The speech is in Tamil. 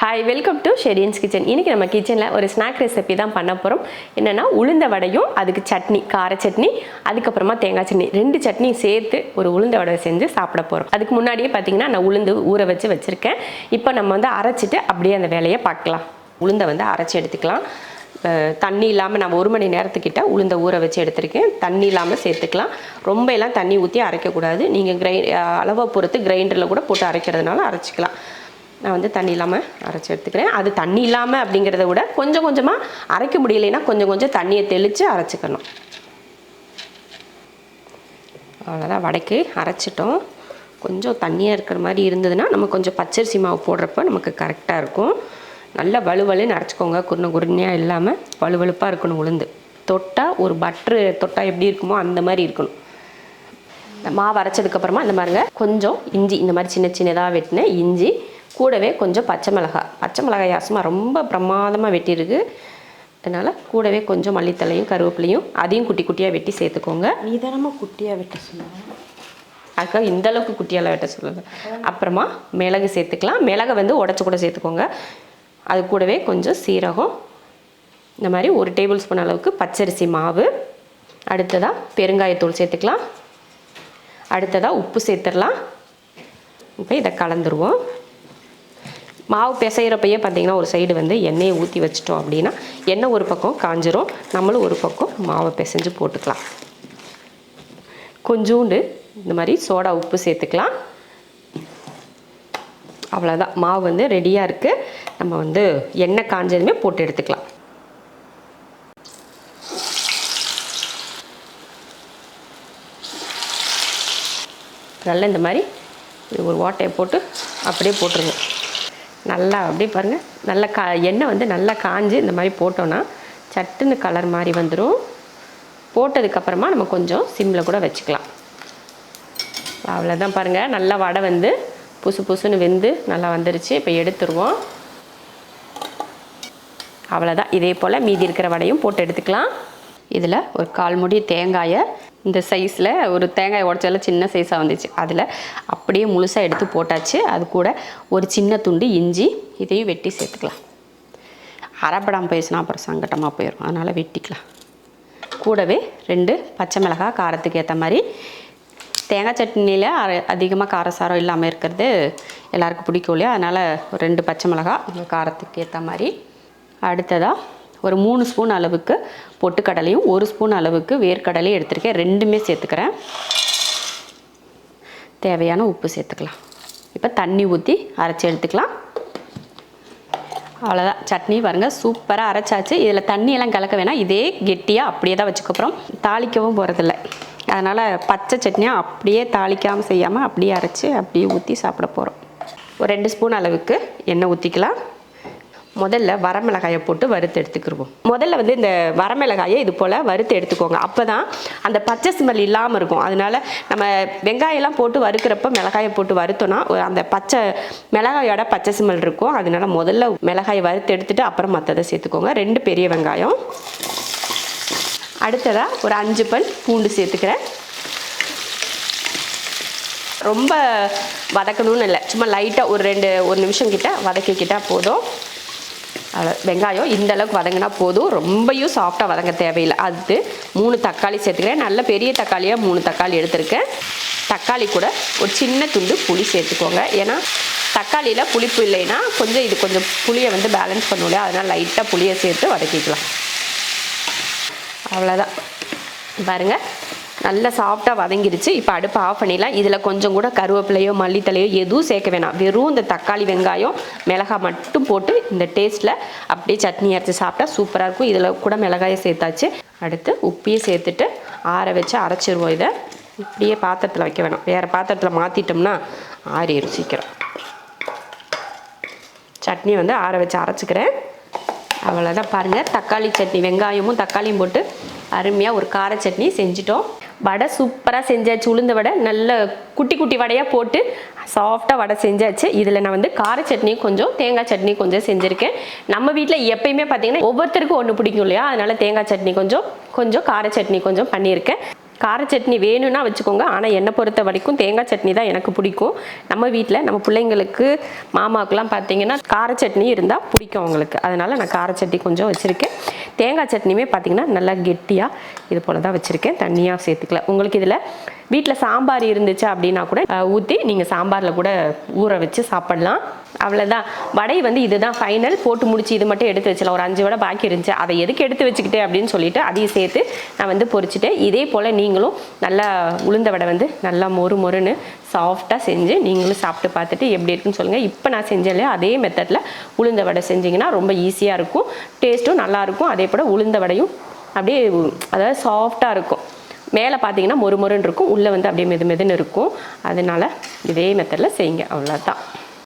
Hi, welcome to Shereen's kitchen. இன்றைக்கி நம்ம கிச்சனில் ஒரு ஸ்நாக் ரெசிபி தான் பண்ண போகிறோம். என்னென்னா உளுந்த வடையும் அதுக்கு சட்னி, கார சட்னி, அதுக்கப்புறமா தேங்காய் சட்னி, 2 சட்னி சேர்த்து ஒரு உளுந்த வடை செஞ்சு சாப்பிட போகிறோம். அதுக்கு முன்னாடியே பார்த்தீங்கன்னா நான் உளுந்து ஊற வச்சுருக்கேன். இப்போ நம்ம அரைச்சிட்டு அப்படியே அந்த வேலையை பார்க்கலாம். உளுந்தை அரைச்சி எடுத்துக்கலாம். தண்ணி இல்லாமல் நான் 1 மணி நேரத்துக்கிட்ட உளுந்த ஊற வச்சு எடுத்திருக்கேன். தண்ணி இல்லாமல் சேர்த்துக்கலாம். ரொம்ப எல்லாம் தண்ணி ஊற்றி அரைக்கக்கூடாது. நீங்கள் அளவை பொறுத்து கிரைண்டரில் கூட போட்டு அரைக்கிறதுனால அரைச்சிக்கலாம். நான் தண்ணி இல்லாமல் அரைச்சி எடுத்துக்கிறேன். அது தண்ணி இல்லாமல் அப்படிங்கிறத விட கொஞ்சம் கொஞ்சமாக அரைக்க முடியலைன்னா கொஞ்சம் கொஞ்சம் தண்ணியை தெளித்து அரைச்சிக்கணும். அவ்வளோதான், வடைக்கு அரைச்சிட்டோம். கொஞ்சம் தண்ணியாக இருக்கிற மாதிரி இருந்ததுன்னா நம்ம கொஞ்சம் பச்சரிசி மாவு போடுறப்ப நமக்கு கரெக்டாக இருக்கும். நல்லா வலுவலுன்னு அரைச்சிக்கோங்க. குருணையாக இல்லாமல் வலுவலுப்பாக இருக்கணும். உளுந்து தொட்டால் ஒரு பட்ரு தொட்டால் எப்படி இருக்குமோ அந்த மாதிரி இருக்கணும். இந்த மாவு அரைச்சதுக்கப்புறமா இந்த மாதிரிங்க கொஞ்சம் இஞ்சி, இந்த மாதிரி சின்ன சின்னதாக வெட்டின இஞ்சி, கூடவே கொஞ்சம் பச்சை மிளகாய் யாசமாக ரொம்ப பிரமாதமாக வெட்டியிருக்கு. அதனால் கூடவே கொஞ்சம் மல்லித்தலையும் கருவேப்பிலையும் அதையும் குட்டி குட்டியாக வெட்டி சேர்த்துக்கோங்க. நிதானமாக குட்டியாக வெட்ட சொல்லுங்கள். அதுக்காக இந்தளவுக்கு குட்டியெல்லாம் வெட்ட சொல்லுங்கள். அப்புறமா மிளகு சேர்த்துக்கலாம். மிளகை உடச்சி கூட சேர்த்துக்கோங்க. அது கூடவே கொஞ்சம் சீரகம், இந்த மாதிரி 1 டேபிள் ஸ்பூன் அளவுக்கு பச்சரிசி மாவு, அடுத்ததாக பெருங்காயத்தூள் சேர்த்துக்கலாம். அடுத்ததாக உப்பு சேர்த்துடலாம். இப்போ இதை கலந்துருவோம். மாவு பிசைகிறப்பையே பார்த்திங்கன்னா ஒரு சைடு எண்ணெயை ஊற்றி வச்சிட்டோம் அப்படின்னா எண்ணெய் ஒரு பக்கம் காஞ்சிரும். நம்மளும் ஒரு பக்கம் மாவை பிசைஞ்சு போட்டுக்கலாம். கொஞ்சோண்டு இந்த மாதிரி சோடா உப்பு சேர்த்துக்கலாம். அவ்வளோதான், மாவு ரெடியாக இருக்குது. நம்ம எண்ணெய் காஞ்சதுமே போட்டு எடுத்துக்கலாம். நல்லா இந்த மாதிரி ஒரு ஓட்டையை போட்டு அப்படியே போட்டுருங்க. நல்லா அப்படியே பாருங்கள், நல்லா எண்ணெய் நல்லா காஞ்சு இந்த மாதிரி போட்டோன்னா சட்டுன்னு கலர் மாதிரி வந்துடும். போட்டதுக்கப்புறமா நம்ம கொஞ்சம் சிம்மில் கூட வச்சுக்கலாம். அவ்வளோதான், பாருங்கள் நல்லா வடை புசு புசுன்னு வெந்து நல்லா வந்துருச்சு. இப்போ எடுத்துருவோம். அவ்வளோதான், இதே போல் மீதி இருக்கிற வடையும் போட்டு எடுத்துக்கலாம். இதில் ஒரு 1/4 மூடி தேங்காயை இந்த சைஸில், ஒரு தேங்காய் உடச்சால சின்ன சைஸாக வந்துச்சு, அதில் அப்படியே முழுசாக எடுத்து போட்டாச்சு. அது கூட ஒரு சின்ன துண்டு இஞ்சி, இதையும் வெட்டி சேர்த்துக்கலாம். அரைப்படாமல் போயிடுச்சுன்னா அப்புறம் சங்கட்டமாக போயிடும், அதனால் வெட்டிக்கலாம். கூடவே 2 பச்சை மிளகாய், காரத்துக்கு ஏற்ற மாதிரி. தேங்காய் சட்னியில் அதிகமாக காரசாரம் இல்லாமல் இருக்கிறது எல்லாருக்கும் பிடிக்கும் இல்லையா, அதனால் ஒரு 2 பச்சை மிளகாய் காரத்துக்கு ஏற்ற மாதிரி. அடுத்ததாக ஒரு 3 ஸ்பூன் அளவுக்கு பொட்டுக்கடலையும் 1 ஸ்பூன் அளவுக்கு வேர்க்கடலையும் எடுத்துருக்கேன். 2மே சேர்த்துக்கிறேன். தேவையான உப்பு சேர்த்துக்கலாம். இப்போ தண்ணி ஊற்றி அரைச்சி எடுத்துக்கலாம். அவ்வளோதான், சட்னி பாருங்கள் சூப்பராக அரைச்சாச்சு. இதில் தண்ணியெல்லாம் கலக்க வேணாம், இதே கெட்டியாக அப்படியே தான் வச்சுக்கப்புறம் தாளிக்கவும் போகிறதில்ல. அதனால் பச்சை சட்னியாக அப்படியே தாளிக்காமல் செய்யாமல் அப்படியே அரைச்சி அப்படியே ஊற்றி சாப்பிட போகிறோம். ஒரு 2 ஸ்பூன் அளவுக்கு எண்ணெய் ஊற்றிக்கலாம். முதல்ல வரமிளகாயை போட்டு வறுத்து எடுத்துக்கிடுவோம். முதல்ல இந்த வரமிளகாயை இது போல் வறுத்து எடுத்துக்கோங்க. அப்போ தான் அந்த பச்சை ஸ்மெல் இல்லாமல் இருக்கும். அதனால் நம்ம வெங்காயம்லாம் போட்டு வறுக்கிறப்ப மிளகாயை போட்டு வறுத்தோன்னா அந்த பச்சை மிளகாயோட பச்சை ஸ்மெல் இருக்கும். அதனால் முதல்ல மிளகாயை வறுத்து எடுத்துகிட்டு அப்புறம் மற்றதை சேர்த்துக்கோங்க. 2 பெரிய வெங்காயம், அடுத்ததாக ஒரு 5 பல் பூண்டு சேர்த்துக்கிறேன். ரொம்ப வதக்கணும்னு இல்லை, சும்மா லைட்டாக ஒரு 1 நிமிஷம் கிட்ட வதக்கிக்கிட்டால் போதும். வெங்காயம் இந்த அளவுக்கு வதங்கினா போதும், ரொம்பையும் சாஃப்டாக வதங்க தேவையில்லை. அது 3 தக்காளி சேர்த்துக்கிறேன். நல்ல பெரிய தக்காளியாக 3 தக்காளி எடுத்திருக்கேன். தக்காளி கூட ஒரு சின்ன துண்டு புளி சேர்த்துக்கோங்க. ஏன்னா தக்காளியில் புளிப்பு இல்லைன்னா கொஞ்சம் புளியை பேலன்ஸ் பண்ணுவோம், அதனால் லைட்டாக புளியை சேர்த்து வதக்கிக்கலாம். அவ்வளோதான், பாருங்கள் நல்லா சாஃப்டாக வதங்கிடுச்சு. இப்போ அடுப்பை ஆஃப் பண்ணிடலாம். இதில் கொஞ்சம் கூட கருவேப்பிலையோ மல்லித்தலையோ எதுவும் சேர்க்க வேணாம். வெறும் இந்த தக்காளி வெங்காயம் மிளகாய் மட்டும் போட்டு இந்த டேஸ்ட்டில் அப்படியே சட்னி அரைச்சி சாப்பிட்டா சூப்பராக இருக்கும். இதில் கூட மிளகாயை சேர்த்தாச்சு. அடுத்து உப்பையும் சேர்த்துட்டு ஆற வச்சு அரைச்சிருவோம். இதை இப்படியே பாத்திரத்தில் வைக்க வேணாம், வேறு பாத்திரத்தில் மாற்றிட்டோம்னா ஆறிடும் சீக்கிரம். சட்னி ஆற வச்சு அரைச்சிக்கிறேன். அவ்வளோதான், பாருங்கள் தக்காளி சட்னி, வெங்காயமும் தக்காளியும் போட்டு அருமையாக ஒரு கார சட்னி செஞ்சிட்டோம். வடை சூப்பராக செஞ்சாச்சு. உளுந்த வடை நல்ல குட்டி குட்டி வடையாக போட்டு சாஃப்டாக வடை செஞ்சாச்சு. இதில் நான் கார சட்னியும் கொஞ்சம் தேங்காய் சட்னி கொஞ்சம் செஞ்சுருக்கேன். நம்ம வீட்டில் எப்பயுமே பார்த்திங்கன்னா ஒவ்வொருத்தருக்கும் ஒன்று பிடிக்கும் இல்லையா, அதனால் தேங்காய் சட்னி கொஞ்சம் கார சட்னி கொஞ்சம் பண்ணியிருக்கேன். கார சட்னி வேணும்னா வச்சுக்கோங்க. ஆனால் என்னை பொறுத்த வரைக்கும் தேங்காய் சட்னி தான் எனக்கு பிடிக்கும். நம்ம வீட்டில் நம்ம பிள்ளைங்களுக்கு மாமாவுக்குலாம் பார்த்தீங்கன்னா கார சட்னி இருந்தால் பிடிக்கும் அவங்களுக்கு. அதனால் நான் கார சட்னி கொஞ்சம் வச்சுருக்கேன். தேங்காய் சட்னியுமே பார்த்தீங்கன்னா நல்லா கெட்டியாக இது போல் தான் வச்சுருக்கேன். தண்ணியாக சேர்த்துக்கல. உங்களுக்கு இதில் வீட்டில் சாம்பார் இருந்துச்சு அப்படின்னா கூட ஊற்றி நீங்கள் சாம்பாரில் கூட ஊற வச்சு சாப்பிட்லாம். அவ்வளோதான். வடை வந்து இதுதான் ஃபைனல். போட்டு முடிச்சு இது மட்டும் எடுத்து வச்சிடலாம். ஒரு 5 வடை பாக்கி இருந்துச்சு, அதை எதுக்கு எடுத்து வச்சுக்கிட்டு அப்படின்னு சொல்லிட்டு அதையும் சேர்த்து நான் வந்து பொரிச்சிட்டேன். இதே போல் நீங்களும் நல்லா உளுந்த வடை வந்து நல்லா மொறு மொறுன்னு சாஃப்டாக செஞ்சு நீங்களும் சாப்பிட்டு பார்த்துட்டு எப்படி இருக்குன்னு சொல்லுங்கள். இப்போ நான் செஞ்சேன் அதே மெத்தடில் உளுந்த வடை செஞ்சிங்கன்னா ரொம்ப ஈஸியாக இருக்கும், டேஸ்ட்டும் நல்லாயிருக்கும். அதே போல் உளுந்த வடையும் அப்படியே அதாவது சாஃப்டாக இருக்கும். மேலே பார்த்தீங்கன்னா மொறு மொறுன்னு இருக்கும், உள்ளே வந்து அப்படியே மெது மெதுன்னு இருக்கும். அதனால் இதே மெத்தடில் செய்யுங்க. அவ்வளோதான்.